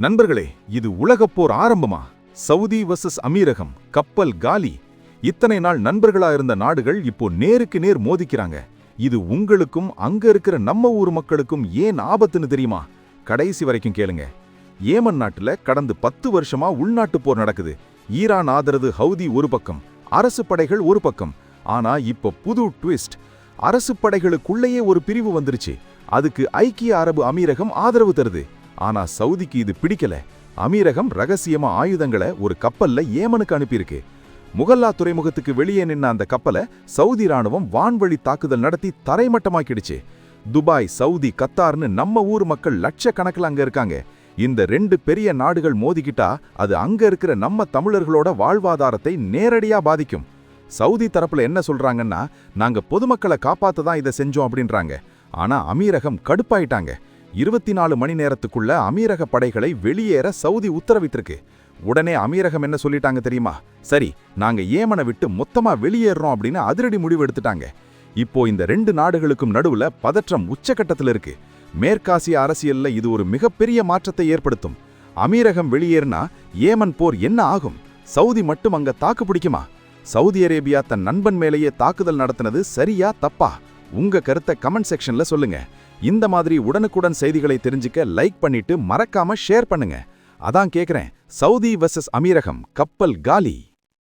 நண்பர்களே, இது உலகப்போர் ஆரம்பமா? சவுதி வர்சஸ் அமீரகம், கப்பல் காலி. இத்தனை நாள் நண்பர்களா இருந்த நாடுகள் இப்போ நேருக்கு நேர் மோதிக்கிறாங்க. இது உங்களுக்கும் அங்க இருக்கிற நம்ம ஊர் மக்களுக்கும் ஏன் ஆபத்துன்னு தெரியுமா? கடைசி வரைக்கும் கேளுங்க. ஏமன் நாட்டுல கடந்த 10 வருஷமா உள்நாட்டு போர் நடக்குது. ஈரான் ஆதரவு ஹவுதி ஒரு பக்கம், அரசு படைகள் ஒரு பக்கம். ஆனா இப்ப புது ட்விஸ்ட். அரசு படைகளுக்குள்ளேயே ஒரு பிரிவு வந்துருச்சு. அதுக்கு ஐக்கிய அரபு அமீரகம் ஆதரவு தருது. ஆனா சவுதிக்கு இது பிடிக்கல. அமீரகம் ரகசியமா ஆயுதங்களை ஒரு கப்பல்ல ஏமனுக்கு அனுப்பியிருக்கு. முகல்லா துறைமுகத்துக்கு வெளியே நின்ன அந்த கப்பலை சவுதி ராணுவம் வான்வழி தாக்குதல் நடத்தி தரைமட்டமாக்கிடுச்சு. துபாய், சவுதி, கத்தார்னு நம்ம ஊர் மக்கள் லட்சக்கணக்கில் அங்க இருக்காங்க. இந்த 2 பெரிய நாடுகள் மோதிக்கிட்டா அது அங்க இருக்கிற நம்ம தமிழர்களோட வாழ்வாதாரத்தை நேரடியா பாதிக்கும். சவுதி தரப்புல என்ன சொல்றாங்கன்னா, நாங்க பொதுமக்களை காப்பாத்த தான் இதை செஞ்சோம் அப்படின்றாங்க. ஆனா அமீரகம் கடுப்பாயிட்டாங்க. 24 மணி நேரத்துக்குள்ள அமீரக படைகளை வெளியேற சவுதி உத்தரவிட்டிருக்கு. உடனே அமீரகம் என்ன சொல்லிட்டாங்க தெரியுமா? சரி, நாங்க ஏமனை விட்டு மொத்தமா வெளியேறோம் அப்படின்னு அதிரடி முடிவு எடுத்துட்டாங்க. இப்போ இந்த 2 நாடுகளுக்கும் நடுவுல பதற்றம் உச்சகட்டத்தில் இருக்கு. மேற்காசிய அரசியல்ல இது ஒரு மிகப்பெரிய மாற்றத்தை ஏற்படுத்தும். அமீரகம் வெளியேறினா ஏமன் போர் என்ன ஆகும்? சவுதி மட்டும் அங்க தாக்கு பிடிக்குமா? சவுதி அரேபியா தன் நண்பன் மேலேயே தாக்குதல் நடத்தினது சரியா தப்பா? உங்க கருத்தை கமெண்ட் செக்ஷன்ல சொல்லுங்க. இந்த மாதிரி உடனுக்குடன் செய்திகளை தெரிஞ்சுக்க லைக் பண்ணிட்டு மறக்காம ஷேர் பண்ணுங்க. அதான் கேக்குறேன், சவுதி வர்சஸ் அமீரகம், கப்பல் காலி.